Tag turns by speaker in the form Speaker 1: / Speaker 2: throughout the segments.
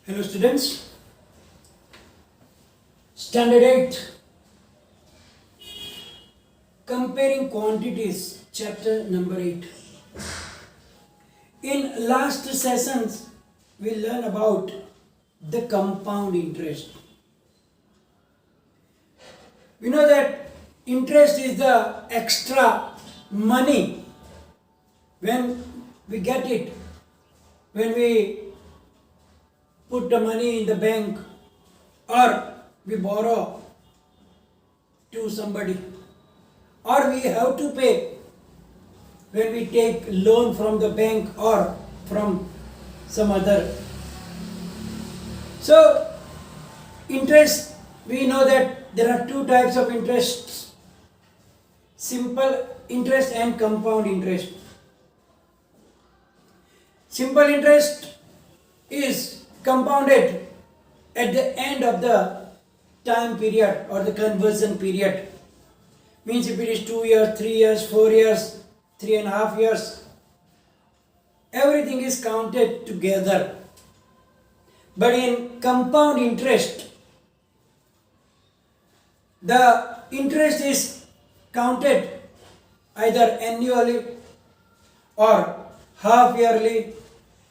Speaker 1: Hello students, Standard 8, Comparing Quantities, chapter number 8. In last sessions, we learn about the compound interest. We know that interest is the extra money when we get it, when we put the money in the bank or we borrow to somebody or we have to pay when we take loan from the bank or from some other. So interest, we know that there are two types of interests: simple interest and compound interest. Simple interest is compounded at the end of the time period or the conversion period. Means if it is 2 years, 3 years, 4 years, 3.5 years, everything is counted together. But in compound interest, the interest is counted either annually or half yearly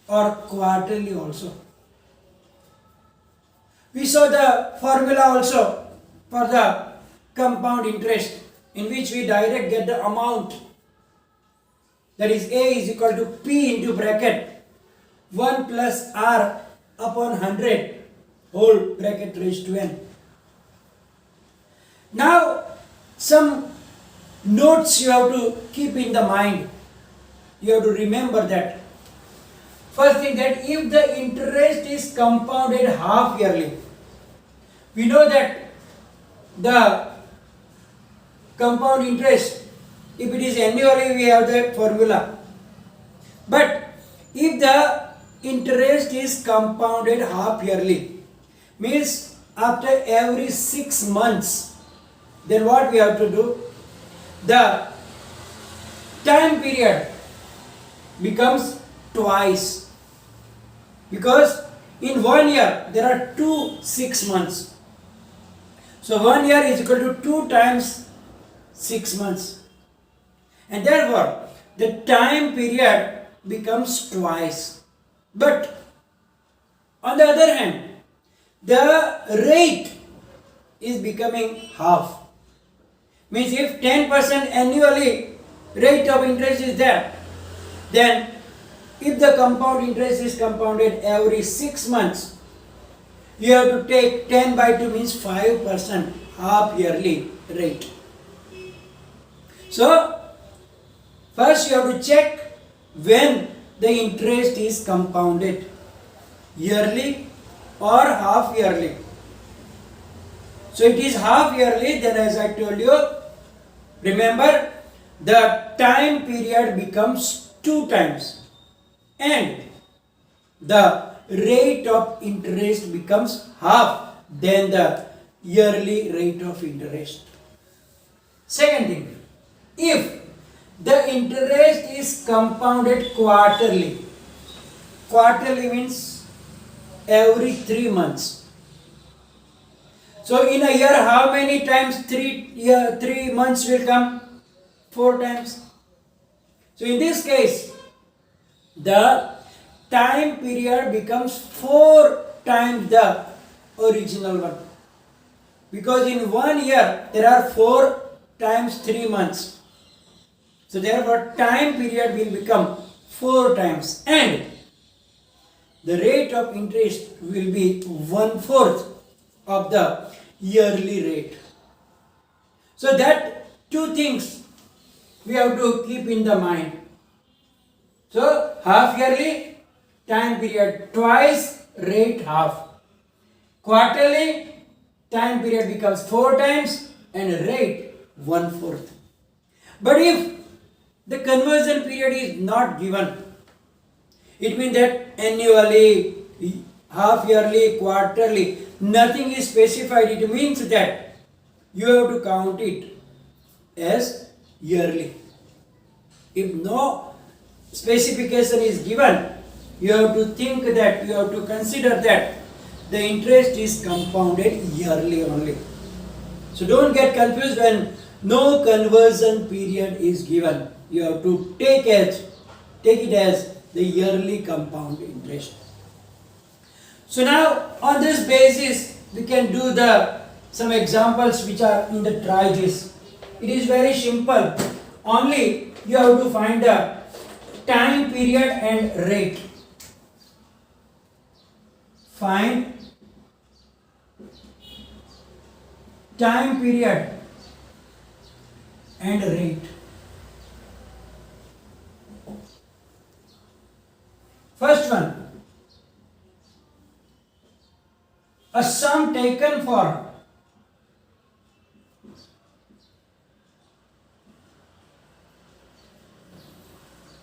Speaker 1: or quarterly also. We saw the formula also for the compound interest, in which we direct get the amount, that is A is equal to P into bracket 1 plus R upon 100 whole bracket raised to n. Now some notes you have to keep in the mind. You have to remember that. First thing, that if the interest is compounded half yearly, we know that the compound interest, if it is annually, we have the formula. But if the interest is compounded half yearly, means after every 6 months, then what we have to do? The time period becomes twice, because in 1 year there are 2 6 months. So 1 year is equal to 2 times 6 months, and therefore the time period becomes twice. But on the other hand, the rate is becoming half. Means if 10% annually rate of interest is there, then if the compound interest is compounded every 6 months, you have to take 10 by 2 means 5% half yearly rate. So first you have to check when the interest is compounded, yearly or half yearly. So it is half yearly, then as I told you, remember the time period becomes 2 times and the rate of interest becomes half than the yearly rate of interest. Second thing, if the interest is compounded quarterly, quarterly means every 3 months. So in a year, how many times 3 months will come? 4 times. So in this case, the time period becomes 4 times the original one, because in 1 year there are 4 times 3 months. So therefore time period will become 4 times and the rate of interest will be 1/4 of the yearly rate. So that 2 things we have to keep in the mind. So half yearly, time period twice, rate half. Quarterly, time period becomes 4 times and rate 1/4. But if the conversion period is not given, it means that annually, half yearly, quarterly, nothing is specified. It means that you have to count it as yearly. If no specification is given, you have to think that, you have to consider that the interest is compounded yearly only. So don't get confused when no conversion period is given. You have to take it as the yearly compound interest. So now on this basis we can do some examples which are in the try this. It is very simple. Only you have to find the time period and rate. Find time period and rate. First one, a sum taken for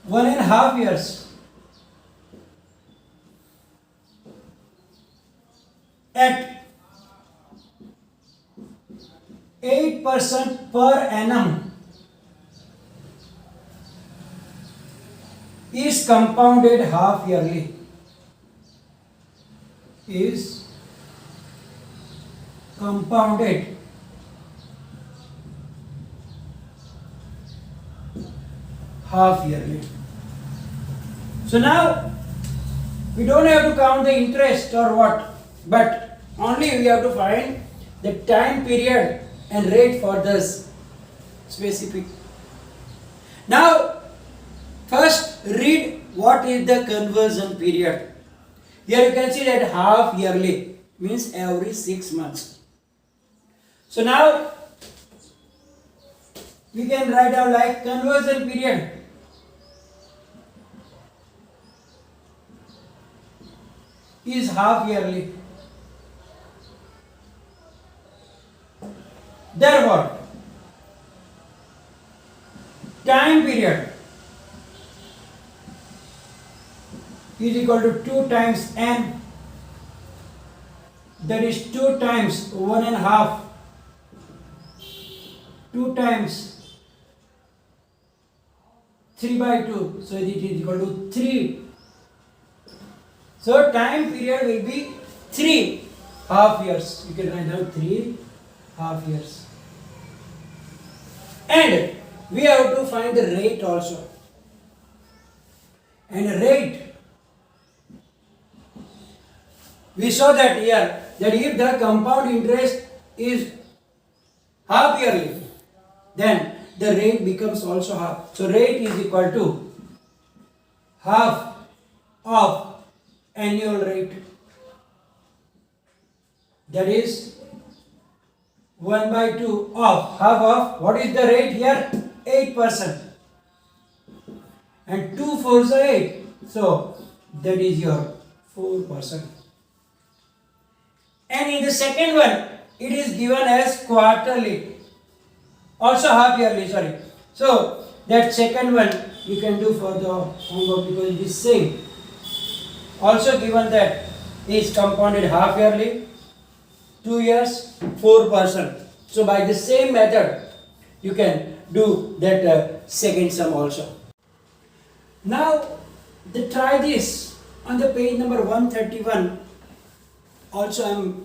Speaker 1: one and a half years at 8% per annum is compounded half yearly. Is compounded half yearly. So now we don't have to count the interest or what, but only we have to find the time period and rate for this specific. Now first read what is the conversion period. Here you can see that half yearly means every 6 months. So now we can write down like conversion period is half yearly. Therefore, time period is equal to 2 times n, that is 2 times 1 and a half, 2 times 3 by 2, so it is equal to 3. So time period will be 3 half years. You can write down 3 half years. And we have to find the rate also. And rate, we saw that here, that if the compound interest is half yearly, then the rate becomes also half. So rate is equal to half of annual rate, that is 1 by 2 of half of, what is the rate here? 8%. And 2 4s are 8. So that is your 4%. And in the second one, it is given as quarterly. Also half yearly, sorry. So that second one you can do for the homework because it is same. Also given that is compounded half yearly, 2 years, 4%. So by the same method, you can do that second sum also. Now, try this on the page number 131. Also, I am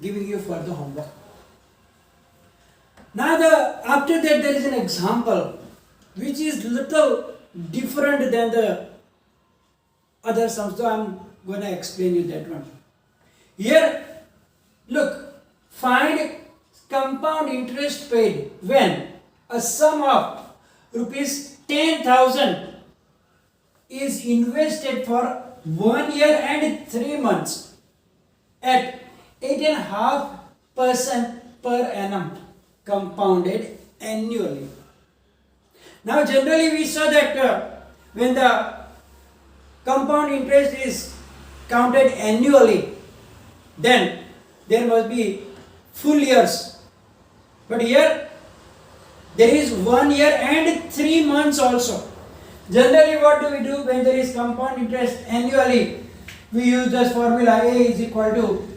Speaker 1: giving you for the homework. Now, after that, there is an example which is little different than the other sums. So I am going to explain you that one. Here, look, find compound interest paid when a sum of rupees 10,000 is invested for 1 year and 3 months at 8.5% per annum compounded annually. Now generally we saw that when the compound interest is counted annually, then there must be full years. But here there is 1 year and 3 months also. Generally what do we do when there is compound interest annually? We use this formula A is equal to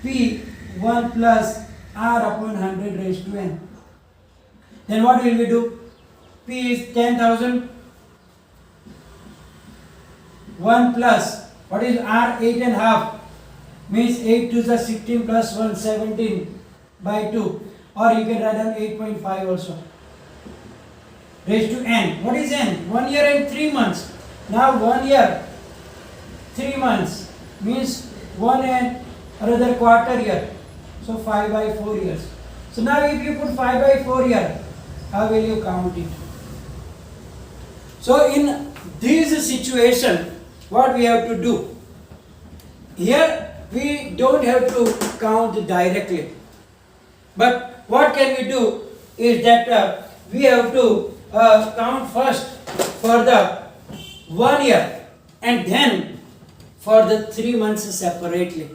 Speaker 1: P1 plus R upon 100 raised to N. Then what will we do? P is 10,000, 1 plus, what is R? 8.5. means 8 to the 16 plus 1 17 by 2, or you can write down 8.5 also. Raised to n. What is n? 1 year and 3 months. Now 1 year, 3 months means 1 and another quarter year. So 5 by 4 years. So now if you put 5 by 4 year, how will you count it? So in this situation, what we have to do? Here we don't have to count directly. But what can we do is that we have to count first for the 1 year and then for the 3 months separately.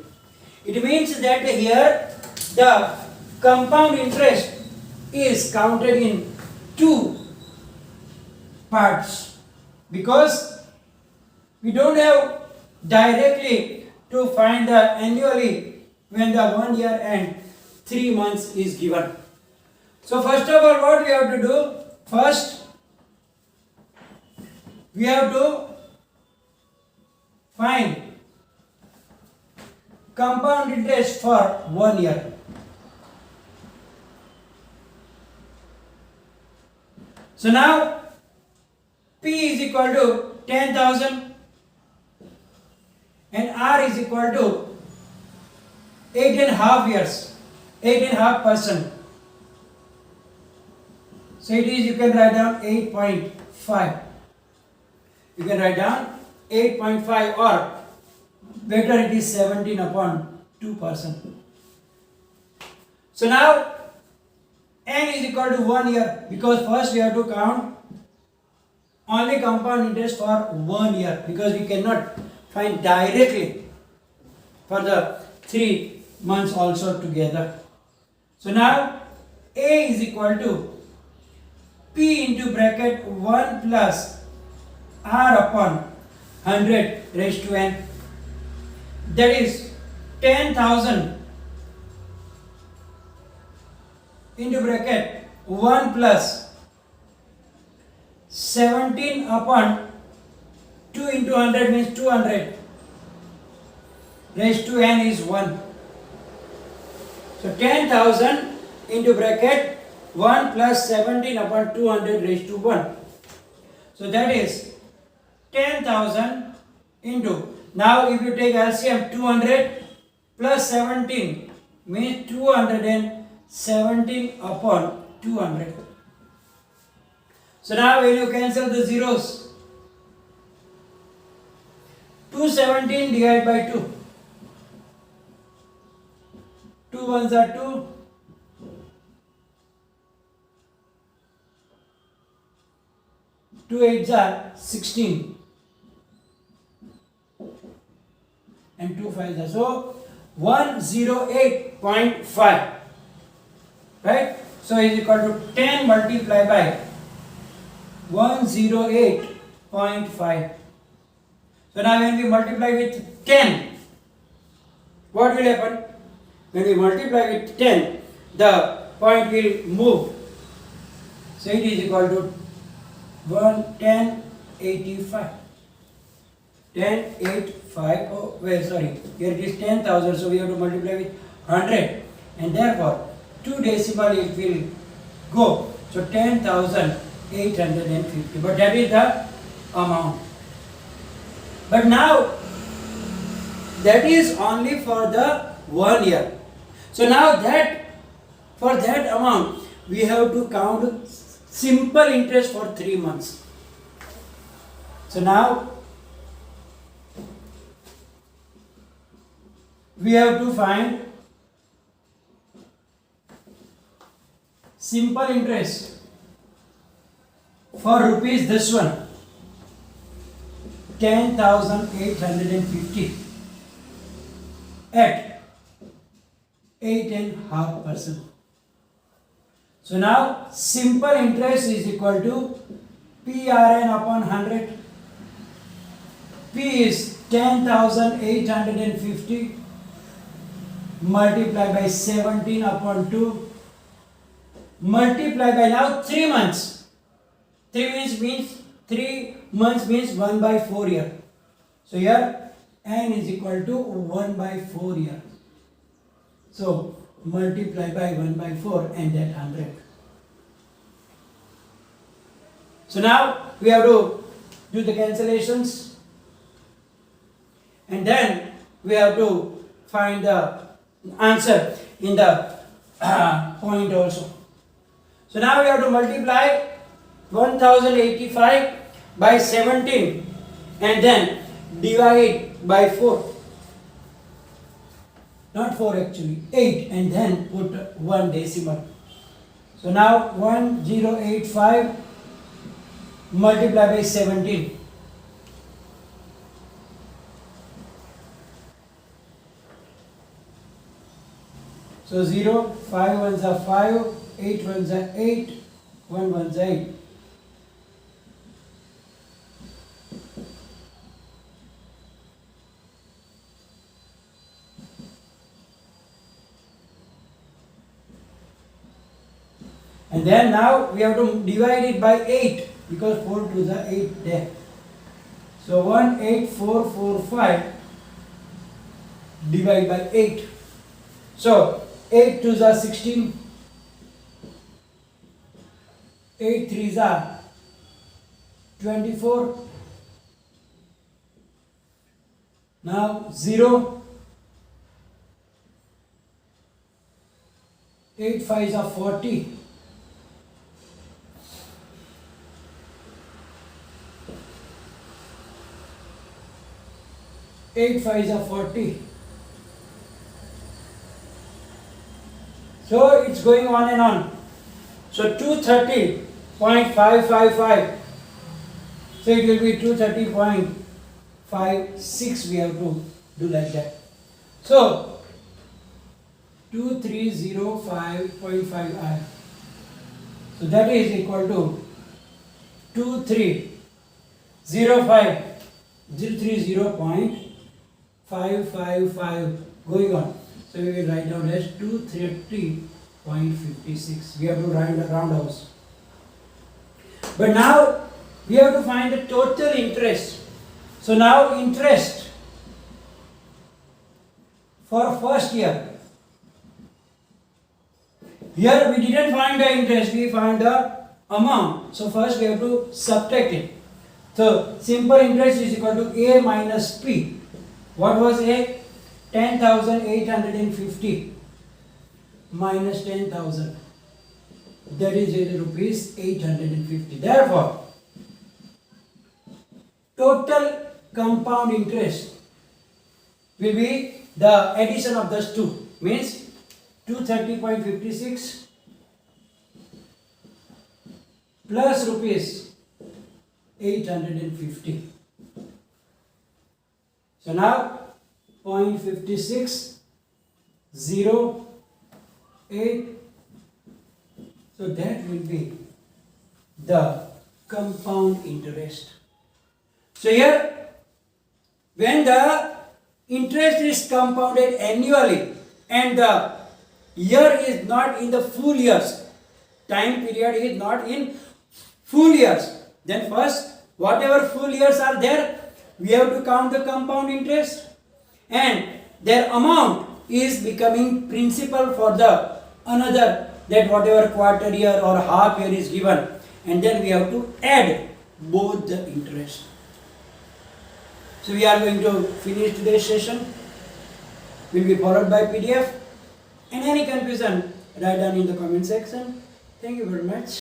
Speaker 1: It means that here the compound interest is counted in 2 parts, because we don't have directly to find the annually when the 1 year and 3 months is given. So first of all, what we have to do? First, we have to find compound interest for 1 year. So now P is equal to 10,000 and R is equal to 8.5 years, 8.5%. So it is, you can write down 8.5. You can write down 8.5, or better it is 17 upon 2%. So now n is equal to 1 year, because first we have to count only compound interest for 1 year, because we cannot find directly for the 3 months also together. So now A is equal to P into bracket 1 plus R upon 100 raised to n, that is 10,000 into bracket 1 plus 17 upon 2 into 100 means 200 raised to n is 1. So 10,000 into bracket 1 plus 17 upon 200 raised to 1. So that is 10,000 into, now if you take LCM, 200 plus 17 means 217 upon 200. So now when you cancel the zeros, 217 divided by 2. 2 ones are 2. 2 eights are 16. And 2 fives are, so 108.5. Right? So is equal to 10 multiplied by 108.5. So now when we multiply with 10, what will happen? When we multiply with 10, the point will move. So it is equal to 1085. 1085. Oh, wait, sorry. Here it is 10,000. So we have to multiply with 100, and therefore 2 decimal it will go. So 10,850. But that is the amount. But now that is only for the 1 year. So now that for that amount we have to count simple interest for 3 months. So now we have to find simple interest for rupees this one, 10,850 at 8.5%. So now simple interest is equal to PRN upon 100. P is 10,850 multiplied by 17 upon 2 multiplied by now 3 months. 3 months means 1 by 4 year. So here n is equal to 1 by 4 here. So multiply by 1 by 4 and that 100. So now we have to do the cancellations, and then we have to find the answer in the point also. So now we have to multiply 1085 by 17 and then divide by 4. Not 4 actually, 8, and then put one decimal. So now 1085 multiply by 17. So 0, 5 ones are 5, 8 ones are 8, 1 ones are 8. And then now we have to divide it by 8 because 4 to the 8 there. So 18445 divide by 8. So 8 to the 16, 8 3s are 24. Now 0, 8 5s are 40. 8 5s are 40. So it's going on and on. So 230.555. So it will be 230.56. We have to do like that. So 2305.5i. So that is equal to 030.555 going on. So we will write down as 230.56. We have to round house. But now we have to find the total interest. So now interest for first year. Here we didn't find the interest, we found the amount. So first we have to subtract it. So simple interest is equal to A minus P. What was A? 10,850 minus 10,000. That is rupees 850. Therefore, total compound interest will be the addition of those two. Means 230.56 plus rupees 850. So now 0.56 0 8. So that will be the compound interest. So here, when the interest is compounded annually and the year is not in the full years, time period is not in full years, then first whatever full years are there, we have to count the compound interest, and their amount is becoming principal for the another, that whatever quarter year or half year is given, and then we have to add both the interest. So we are going to finish today's session. Will be followed by PDF, and any confusion write down in the comment section. Thank you very much.